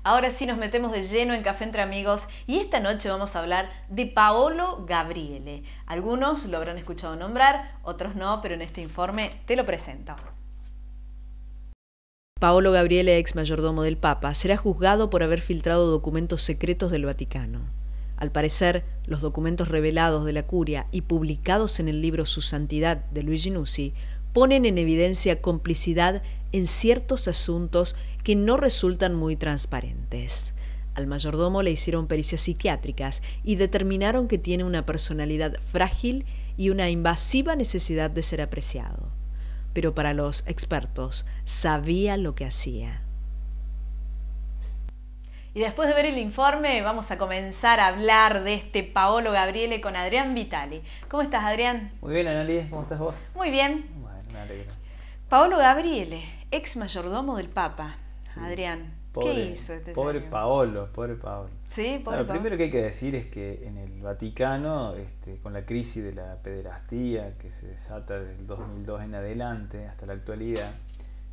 Ahora sí nos metemos de lleno en Café entre Amigos y esta noche vamos a hablar de Paolo Gabriele. Algunos lo habrán escuchado nombrar, otros no, pero en este informe te lo presento. Paolo Gabriele, ex mayordomo del Papa, será juzgado por haber filtrado documentos secretos del Vaticano. Al parecer, los documentos revelados de la Curia y publicados en el libro Su Santidad de Luigi Nussi ponen en evidencia complicidad en ciertos asuntos que no resultan muy transparentes. Al mayordomo le hicieron pericias psiquiátricas y determinaron que tiene una personalidad frágil y una invasiva necesidad de ser apreciado. Pero para los expertos, sabía lo que hacía. Y después de ver el informe, vamos a comenzar a hablar de este Paolo Gabriele con Adrián Vitali. ¿Cómo estás, Adrián? Muy bien, Analí, ¿cómo estás vos? Muy bien. Bueno, me alegro. Paolo Gabriele, ex mayordomo del Papa. Sí. Adrián, Pobre, ¿qué hizo este pobre señor? Paolo, pobre Paolo. Sí, pobre Lo Paolo. primero que hay que decir es que en el Vaticano, con la crisis de la pederastía que se desata del 2002 en adelante hasta la actualidad,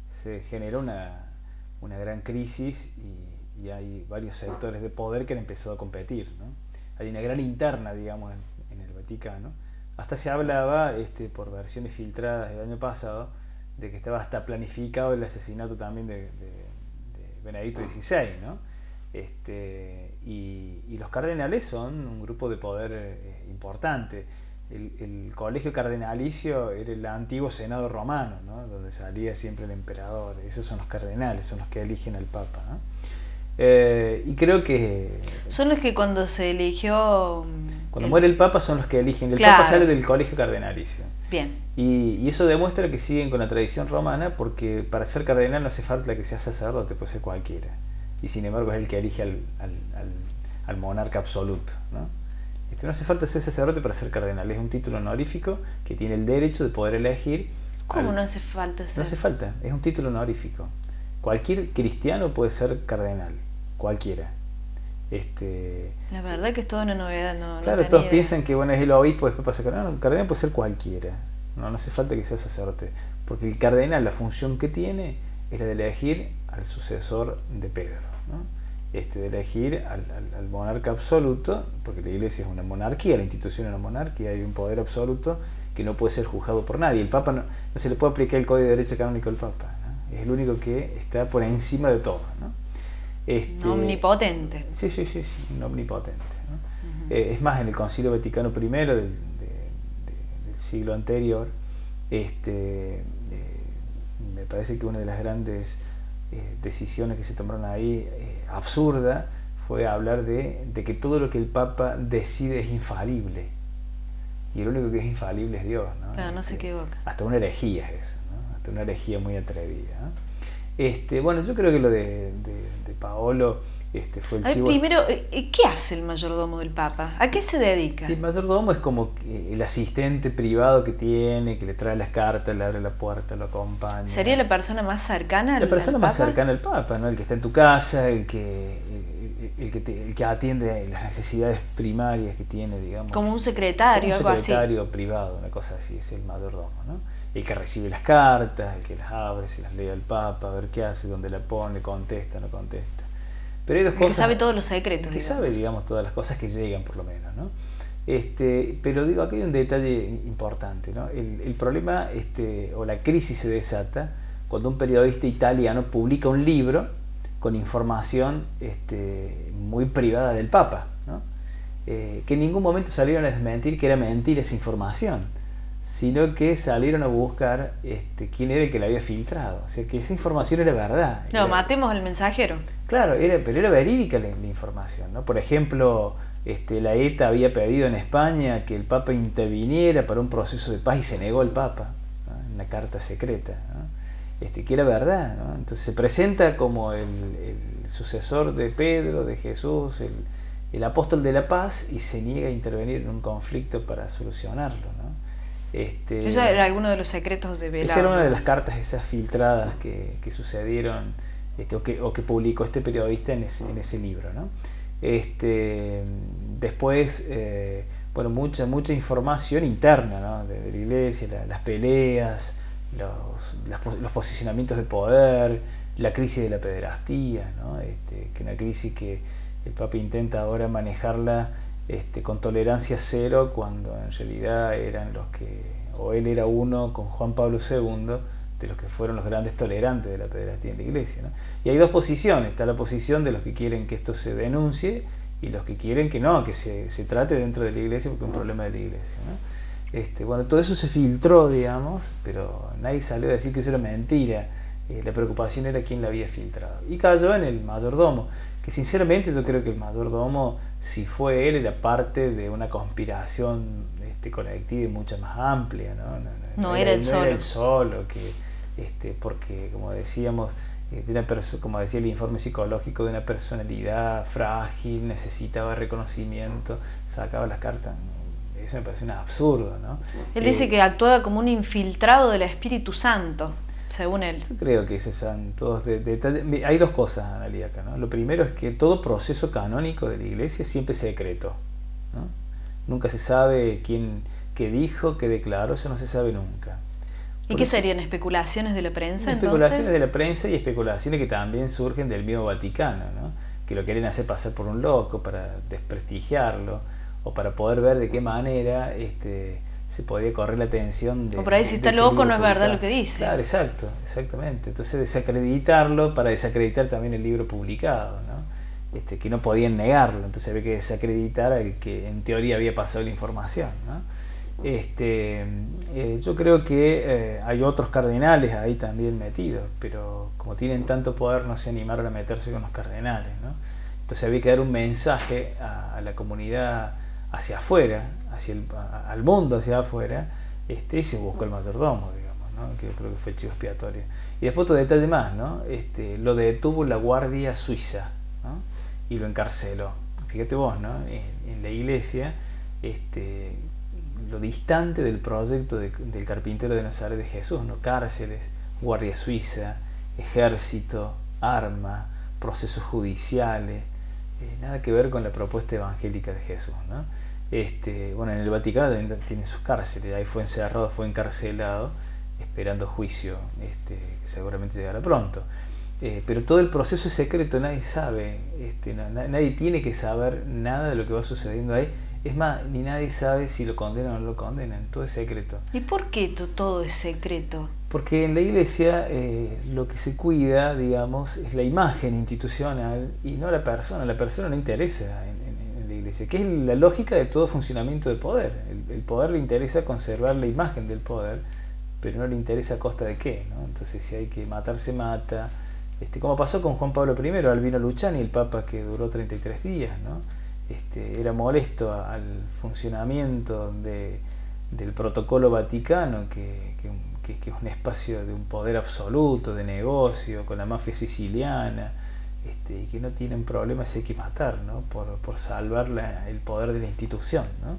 se generó una gran crisis y hay varios sectores de poder que han empezado a competir, ¿no? Hay una gran interna, digamos, en el Vaticano. Hasta se hablaba, por versiones filtradas del año pasado, de que estaba hasta planificado el asesinato también de Benedicto XVI, ¿no? Y los cardenales son un grupo de poder importante. El colegio cardenalicio era el antiguo senado romano, ¿no? Donde salía siempre el emperador. Esos son los cardenales, son los que eligen al Papa, ¿no? Y creo que... Son los que cuando se eligió... Cuando muere el Papa son los que eligen. El Claro. Papa sale del colegio cardenalicio. Bien. Y eso demuestra que siguen con la tradición romana, porque para ser cardenal no hace falta que sea sacerdote, puede ser cualquiera. Y sin embargo es el que elige al monarca absoluto, ¿no? No hace falta ser sacerdote para ser cardenal, es un título honorífico que tiene el derecho de poder elegir. ¿Cómo no hace falta ser? No hace falta, es un título honorífico. Cualquier cristiano puede ser cardenal, cualquiera. La verdad que es toda una novedad, no Claro, tenía todos idea. piensan que bueno, es el obispo, después pasa cardenal. No, el cardenal puede ser cualquiera. No hace falta que sea sacerdote. Porque el cardenal, la función que tiene es la de elegir al sucesor de Pedro, ¿no? De elegir al monarca absoluto, porque la iglesia es una monarquía, la institución es una monarquía, hay un poder absoluto que no puede ser juzgado por nadie. El Papa no se le puede aplicar el Código de Derecho Canónico al Papa, ¿no? Es el único que está por encima de todo, ¿no? Un omnipotente. Sí, un omnipotente, ¿no? Es más, en el Concilio Vaticano I del siglo anterior, me parece que una de las grandes decisiones que se tomaron ahí, absurda, fue hablar de que todo lo que el Papa decide es infalible. Y el único que es infalible es Dios, ¿no? Claro, no se equivoca. Hasta una herejía es eso, ¿no? Hasta una herejía muy atrevida, ¿no? Bueno, yo creo que lo de Paolo fue el chivo. Primero, ¿qué hace el mayordomo del Papa? ¿A qué se dedica? El mayordomo es como el asistente privado que tiene, que le trae las cartas, le abre la puerta, lo acompaña. ¿Sería la persona más cercana al La persona al más Papa? cercana al Papa, ¿no? El que está en tu casa, el que atiende las necesidades primarias que tiene, digamos. Como un secretario, Como algo un así. secretario privado, una cosa así, es el mayordomo, ¿no? El que recibe las cartas, el que las abre, se las lee al Papa, a ver qué hace, dónde la pone, contesta, no contesta. Pero hay dos cosas. Que sabe todos los secretos. Que sabe, digamos, todas las cosas que llegan, por lo menos, ¿no? Pero digo, aquí hay un detalle importante, ¿no? El problema, o la crisis se desata cuando un periodista italiano publica un libro con información muy privada del Papa, ¿no? Que en ningún momento salieron a desmentir que era mentira esa información, sino que salieron a buscar quién era el que la había filtrado. O sea, que esa información era verdad. No, matemos al mensajero. Claro, pero era verídica la información, ¿no? Por ejemplo, la ETA había pedido en España que el Papa interviniera para un proceso de paz y se negó el Papa, ¿no? En una carta secreta, ¿no? Que era verdad, ¿no? Entonces se presenta como el sucesor de Pedro, de Jesús, el apóstol de la paz, y se niega a intervenir en un conflicto para solucionarlo, ¿no? Eso era alguno de los secretos de Velado. Esa era una de las cartas esas filtradas que sucedieron, o que publicó este periodista en ese libro, ¿no? Después, bueno, mucha información interna, ¿no? de la iglesia, las peleas, los posicionamientos de poder, la crisis de la pederastía, ¿no? Que una crisis que el Papa intenta ahora manejarla con tolerancia cero, cuando en realidad eran los que, o él era uno con Juan Pablo II, de los que fueron los grandes tolerantes de la pederastía en la Iglesia, ¿no? Y hay dos posiciones: está la posición de los que quieren que esto se denuncie y los que quieren que no, que se trate dentro de la Iglesia porque es un problema de la Iglesia, ¿no? Bueno, todo eso se filtró, digamos, pero nadie salió a decir que eso era mentira. La preocupación era quién la había filtrado. Y cayó en el mayordomo, que sinceramente yo creo que el mayordomo, si fue él, era parte de una conspiración colectiva y mucho más amplia, ¿no? No era él solo. No era él solo, porque, como decíamos, como decía el informe psicológico, de una personalidad frágil, necesitaba reconocimiento, sacaba las cartas. Eso me parece un absurdo, ¿no? Él dice que actuaba como un infiltrado del Espíritu Santo, según él. Yo creo que esos son todos detalles. Hay dos cosas, Analía, acá, ¿no? Lo primero es que todo proceso canónico de la Iglesia siempre es secreto, ¿no? Nunca se sabe qué dijo, qué declaró, eso no se sabe nunca. ¿Y qué serían especulaciones de la prensa, entonces? Especulaciones de la prensa y especulaciones que también surgen del mismo Vaticano, ¿no? Que lo quieren hacer pasar por un loco para desprestigiarlo, o para poder ver de qué manera se podía correr la atención de... O por ahí si está loco no es verdad lo que dice. Claro, exactamente. Entonces desacreditarlo para desacreditar también el libro publicado, ¿no? Que no podían negarlo, entonces había que desacreditar al que en teoría había pasado la información, ¿no? Yo creo que hay otros cardenales ahí también metidos, pero como tienen tanto poder no se animaron a meterse con los cardenales, ¿no? Entonces había que dar un mensaje a la comunidad hacia afuera, al mundo hacia afuera, y se buscó el mayordomo, digamos, ¿no? Que yo creo que fue el chivo expiatorio. Y después otro detalle más, ¿no? Lo detuvo la Guardia Suiza, ¿no? Y lo encarceló. Fíjate vos, ¿no? En la Iglesia, lo distante del proyecto del carpintero de Nazaret de Jesús, ¿no? Cárceles, Guardia Suiza, ejército, arma, procesos judiciales, nada que ver con la propuesta evangélica de Jesús, ¿no? Bueno, en el Vaticano tiene sus cárceles, ahí fue encerrado, fue encarcelado, esperando juicio, que seguramente llegará pronto. Pero todo el proceso es secreto, nadie sabe, nadie tiene que saber nada de lo que va sucediendo ahí. Es más, ni nadie sabe si lo condenan o no lo condenan, todo es secreto. ¿Y por qué todo es secreto? Porque en la Iglesia lo que se cuida, digamos, es la imagen institucional y no la persona. La persona no interesa en la Iglesia, que es la lógica de todo funcionamiento de poder. El poder le interesa conservar la imagen del poder, pero no le interesa a costa de qué, ¿no? Entonces, si hay que matar, se mata. Como pasó con Juan Pablo I, Albino Luciani, el Papa que duró 33 días, ¿no? Era molesto al funcionamiento del protocolo vaticano, que es un espacio de un poder absoluto, de negocio, con la mafia siciliana, y que no tienen problemas si hay que matar, ¿no? por salvar el poder de la institución, ¿no?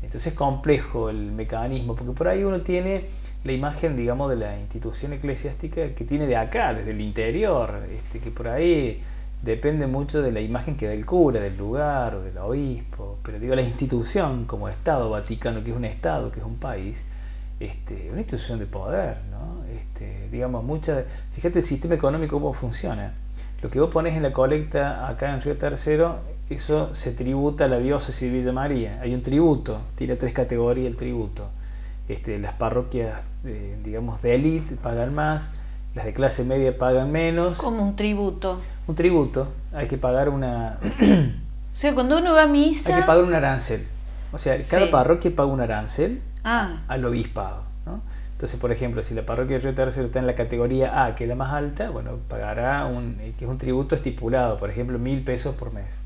Entonces es complejo el mecanismo, porque por ahí uno tiene la imagen, digamos, de la institución eclesiástica que tiene de acá, desde el interior, que por ahí depende mucho de la imagen que da el cura, del lugar o del obispo, pero digo, la institución como Estado Vaticano, que es un Estado, que es un país, una institución de poder, ¿no? Digamos, fíjate el sistema económico cómo funciona. Lo que vos ponés en la colecta acá en Río Tercero, eso se tributa a la diócesis de Villa María. Hay un tributo, tiene 3 categorías el tributo. Las parroquias, digamos, de élite pagan más, las de clase media pagan menos. ¿Como un tributo? Un tributo, hay que pagar una... O sea, cuando uno va a misa... Hay que pagar un arancel. O sea, cada parroquia paga un arancel al obispado, ¿no? Entonces, por ejemplo, si la parroquia de Río Tercero está en la categoría A, que es la más alta, bueno, pagará que es un tributo estipulado, por ejemplo, 1.000 pesos por mes.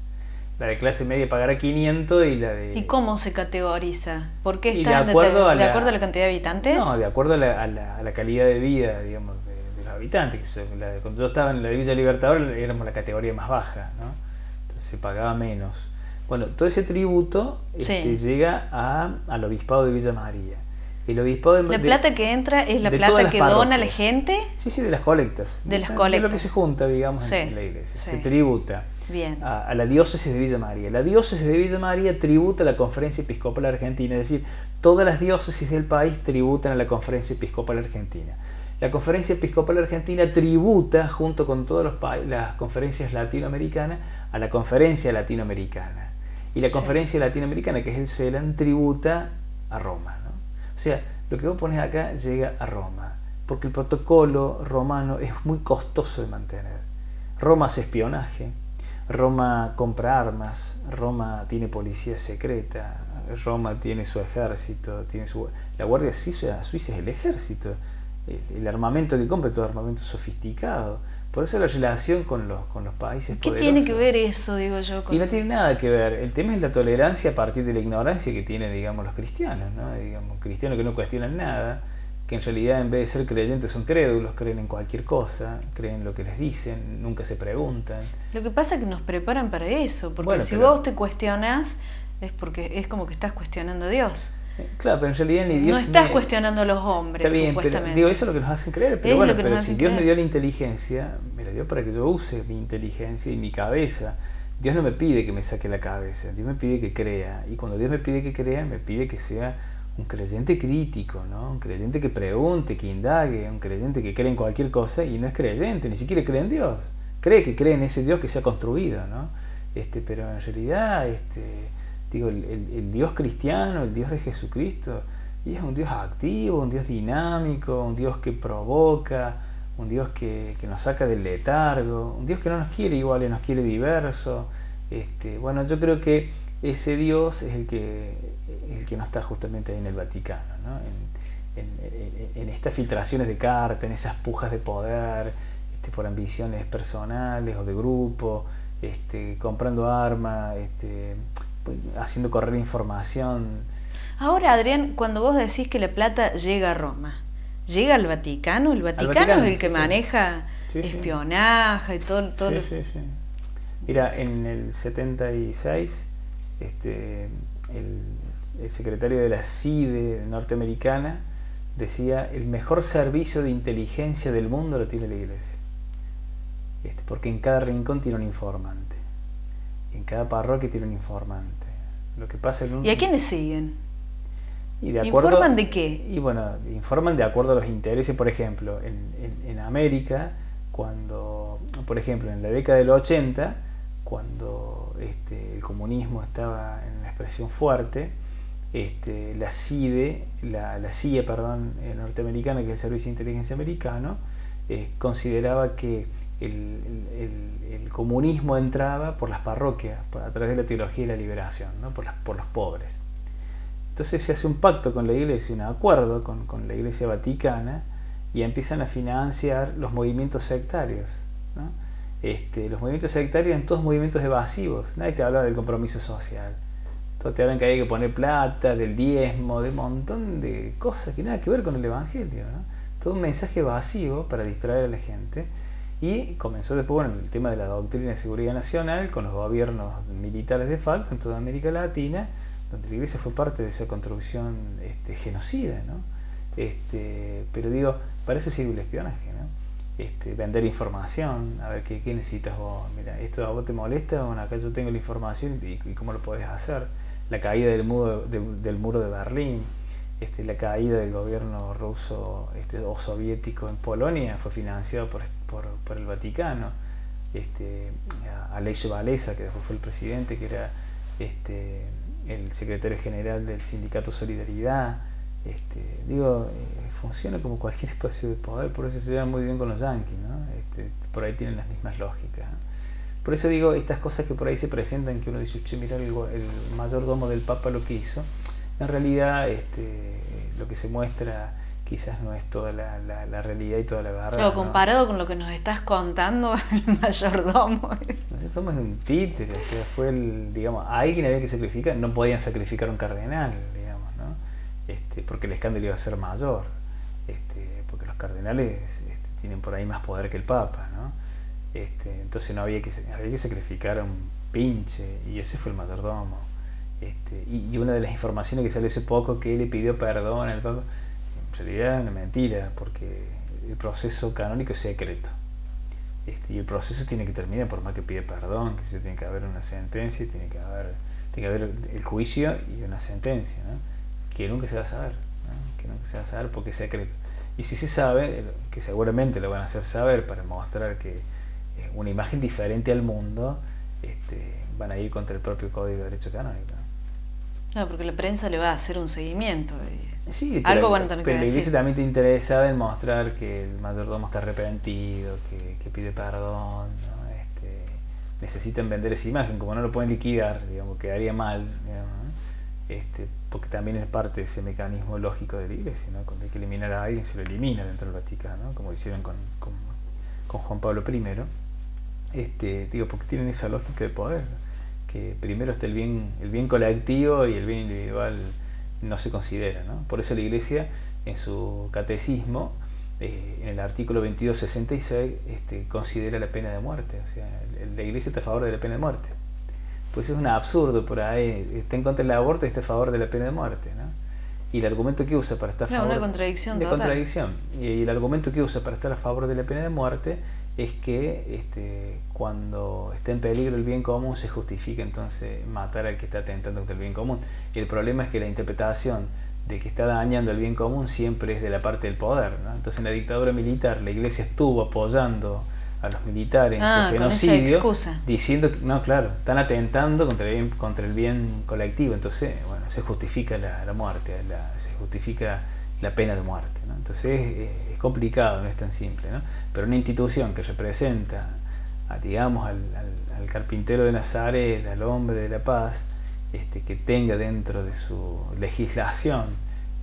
La de clase media pagará 500 y la de... ¿Y cómo se categoriza? ¿Por qué está de acuerdo a la cantidad de habitantes? No, de acuerdo a la calidad de vida, digamos, de los habitantes. Cuando yo estaba en la de Villa Libertador éramos la categoría más baja, ¿no? Entonces se pagaba menos. Bueno, todo ese tributo llega al obispado de Villa María. El obispado ¿La plata que entra es la plata que dona la gente? Sí, de las colectas. De las colectas. De lo que se junta, digamos, en la iglesia. Sí. Se tributa a la diócesis de Villa María. La diócesis de Villa María tributa a la Conferencia Episcopal Argentina, es decir, todas las diócesis del país tributan a la Conferencia Episcopal Argentina. la Conferencia Episcopal Argentina tributa, junto con todas las conferencias latinoamericanas, a la Conferencia Latinoamericana. Y la Conferencia Latinoamericana, que es el CELAM, tributa a Roma, ¿no? O sea, lo que vos pones acá llega a Roma, porque el protocolo romano es muy costoso de mantener. Roma hace espionaje, Roma compra armas, Roma tiene policía secreta, Roma tiene su ejército, la Guardia Suiza es el ejército. El armamento que compra es todo armamento sofisticado. Por eso la relación con los países ¿Qué poderosos. tiene que ver eso, digo yo? Y no tiene nada que ver. El tema es la tolerancia a partir de la ignorancia que tienen, digamos, los cristianos, ¿no? Digamos, cristianos que no cuestionan nada, que en realidad en vez de ser creyentes son crédulos, creen en cualquier cosa, creen lo que les dicen, nunca se preguntan. Lo que pasa es que nos preparan para eso, porque bueno, si vos te cuestionás, es porque es como que estás cuestionando a Dios. Claro, pero en realidad ni Dios... No estás cuestionando a los hombres, está bien, supuestamente. Pero, digo, eso es lo que nos hacen creer. Pero es bueno, pero si Dios me dio la inteligencia, me la dio para que yo use mi inteligencia y mi cabeza. Dios no me pide que me saque la cabeza, Dios me pide que crea. Y cuando Dios me pide que crea, me pide que sea un creyente crítico, ¿no? Un creyente que pregunte, que indague, un creyente que cree en cualquier cosa y no es creyente, ni siquiera cree en Dios. Cree en ese Dios que se ha construido, ¿no? Pero en realidad... digo, el Dios cristiano, el Dios de Jesucristo, y es un Dios activo, un Dios dinámico, un Dios que provoca, un Dios que nos saca del letargo, un Dios que no nos quiere iguales, nos quiere diversos. Bueno, yo creo que ese Dios es el que no está justamente ahí en el Vaticano, ¿no? En estas filtraciones de cartas, en esas pujas de poder, por ambiciones personales o de grupo, comprando armas, haciendo correr información. Ahora, Adrián, cuando vos decís que la plata llega a Roma, ¿llega al Vaticano? ¿El Vaticano es el que maneja espionaje y todo? Sí. Mira, en el 76, el secretario de la CIDE norteamericana decía: el mejor servicio de inteligencia del mundo lo tiene la Iglesia. Porque en cada rincón tiene un informante. En cada parroquia tiene un informante. Lo que pasa ¿Y a quiénes siguen? Y de acuerdo, ¿Informan de qué? Y bueno, informan de acuerdo a los intereses. Por ejemplo, en América, cuando, por ejemplo, en la década del 80, cuando el comunismo estaba en una expresión fuerte, la CIDE, la CIA, norteamericana, que es el Servicio de Inteligencia Americano, consideraba que el comunismo entraba por las parroquias, a través de la teología de la liberación, ¿no? por los pobres. Entonces se hace un pacto con la Iglesia, un acuerdo con la Iglesia Vaticana, y empiezan a financiar los movimientos sectarios, ¿no? Los movimientos sectarios eran todos movimientos evasivos. Nadie te habla del compromiso social. Todos te hablan que hay que poner plata, del diezmo, de un montón de cosas que nada que ver con el Evangelio, ¿no? Todo un mensaje evasivo para distraer a la gente. Y comenzó después, el tema de la doctrina de seguridad nacional con los gobiernos militares de facto en toda América Latina, donde la Iglesia fue parte de esa construcción genocida, ¿no? Pero digo, para eso sirve el espionaje, ¿no? Vender información, a ver qué necesitas vos. Mira, esto a vos te molesta, bueno, acá yo tengo la información y cómo lo podés hacer. La caída del muro de Berlín, la caída del gobierno ruso o soviético en Polonia fue financiado por el Vaticano. Aleix Wałęsa, que después fue el presidente, que era el secretario general del sindicato Solidaridad. Funciona como cualquier espacio de poder, por eso se llevan muy bien con los yanquis, ¿no? Por ahí tienen las mismas lógicas, ¿no? Por eso digo, estas cosas que por ahí se presentan, que uno dice, che, mirá el mayordomo del Papa lo que hizo, en realidad lo que se muestra quizás no es toda la realidad y toda la verdad. Pero comparado, ¿no?, con lo que nos estás contando, el mayordomo. Somos un títere, o sea, fue a alguien había que sacrificar, no podían sacrificar a un cardenal, digamos, ¿no? Porque el escándalo iba a ser mayor, porque los cardenales tienen por ahí más poder que el Papa, ¿no? Entonces había que sacrificar a un pinche, y ese fue el mayordomo. Y una de las informaciones que salió hace poco, que él le pidió perdón al Papa, en realidad es una mentira, porque el proceso canónico es secreto, y el proceso tiene que terminar por más que pide perdón, que tiene que haber una sentencia, tiene que haber el juicio y una sentencia, ¿no? Que nunca se va a saber, ¿no? Que nunca se va a saber porque es secreto. Y si se sabe, que seguramente lo van a hacer saber para mostrar que una imagen diferente al mundo, van a ir contra el propio Código de Derecho Canónico. No, porque la prensa le va a hacer un seguimiento. Sí, algo van a tener que pero la decir. Iglesia también está interesada en mostrar que el mayordomo está arrepentido, que pide perdón, ¿no? Necesitan vender esa imagen, como no lo pueden liquidar, digamos, quedaría mal, digamos, ¿no? Porque también es parte de ese mecanismo lógico de la Iglesia, ¿no? Cuando hay que eliminar a alguien, se lo elimina dentro del Vaticano, ¿no? Como hicieron con Juan Pablo I. Digo, porque tienen esa lógica de poder, que primero está el bien colectivo y el bien individual no se considera, ¿no? Por eso la Iglesia, en su catecismo, en el artículo 2266, considera la pena de muerte. O sea, la Iglesia está a favor de la pena de muerte. Pues es un absurdo por ahí, está en contra del aborto y está a favor de la pena de muerte, ¿no? Y el argumento que usa para estar a favor... una contradicción total. Contradicción. Y el argumento que usa para estar a favor de la pena de muerte es que cuando está en peligro el bien común se justifica entonces matar al que está atentando contra el bien común. Y el problema es que la interpretación de que está dañando el bien común siempre es de la parte del poder, ¿no? Entonces en la dictadura militar la Iglesia estuvo apoyando a los militares en su genocidio, diciendo que no, claro, están atentando contra el bien colectivo. Entonces, bueno, se justifica la muerte, se justifica la pena de muerte, ¿no? Entonces es complicado, no es tan simple, ¿no? Pero una institución que representa digamos al carpintero de Nazaret, al hombre de la paz, que tenga dentro de su legislación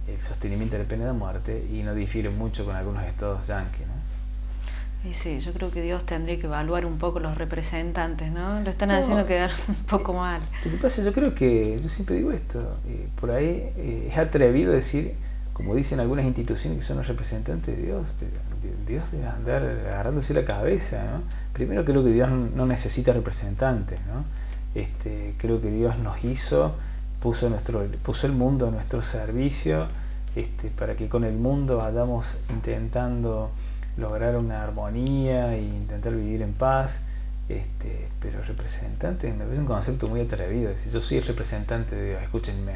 el sostenimiento de la pena de muerte, y no difiere mucho con algunos estados yanquis, ¿no? Y sí, yo creo que Dios tendría que evaluar un poco los representantes, ¿no? Lo están haciendo quedar un poco mal. Lo que pasa, yo creo que, yo siempre digo esto, por ahí es atrevido decir, como dicen algunas instituciones que son los representantes de Dios, pero Dios debe andar agarrándose la cabeza, ¿no? Primero, creo que Dios no necesita representantes, ¿no? Creo que Dios nos hizo, puso el mundo a nuestro servicio, para que con el mundo vayamos intentando lograr una armonía e intentar vivir en paz. Pero representante me parece un concepto muy atrevido, decir yo soy el representante de Dios, escúchenme.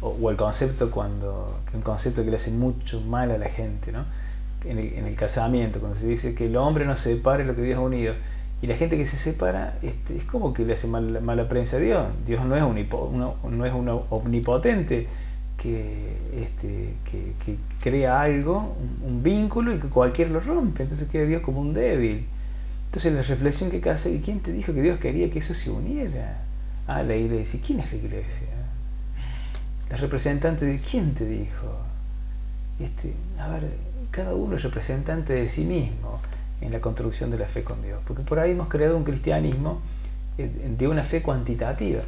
O el concepto un concepto que le hace mucho mal a la gente, ¿no? En el casamiento, cuando se dice que el hombre no se separe lo que Dios ha unido, y la gente que se separa, es como que le hace mala prensa a Dios. Dios no es un omnipotente que crea algo, un vínculo, y que cualquiera lo rompe, entonces queda Dios como un débil. Entonces la reflexión que hace, ¿y quién te dijo que Dios quería que eso se uniera? La Iglesia. ¿Quién es la Iglesia? La representante de quién te dijo. A ver, cada uno es representante de sí mismo en la construcción de la fe con Dios, porque por ahí hemos creado un cristianismo de una fe cuantitativa.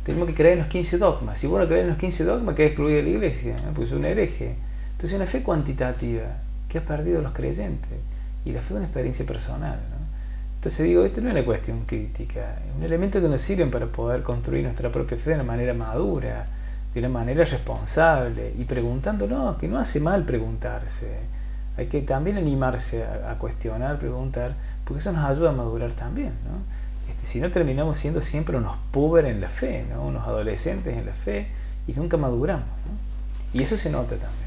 Tenemos que creer en los 15 dogmas. Si vos no crees en los 15 dogmas, queda excluido de la Iglesia, ¿no? Porque es un hereje. Entonces una fe cuantitativa que ha perdido los creyentes, y la fe es una experiencia personal, ¿no? Entonces digo, esto no es una cuestión crítica, es un elemento que nos sirve para poder construir nuestra propia fe de una manera madura, de una manera responsable, y preguntándonos, que no hace mal preguntarse. Hay que también animarse a cuestionar, preguntar, porque eso nos ayuda a madurar también, ¿no? Si no, terminamos siendo siempre unos púberes en la fe, ¿no? Unos adolescentes en la fe, y nunca maduramos, ¿no? Y eso se nota también.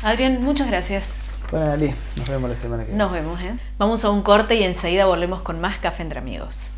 Adrián, muchas gracias. Bueno, Ali, nos vemos la semana que viene. Nos vemos, ¿eh? Vamos a un corte y enseguida volvemos con más Café entre Amigos.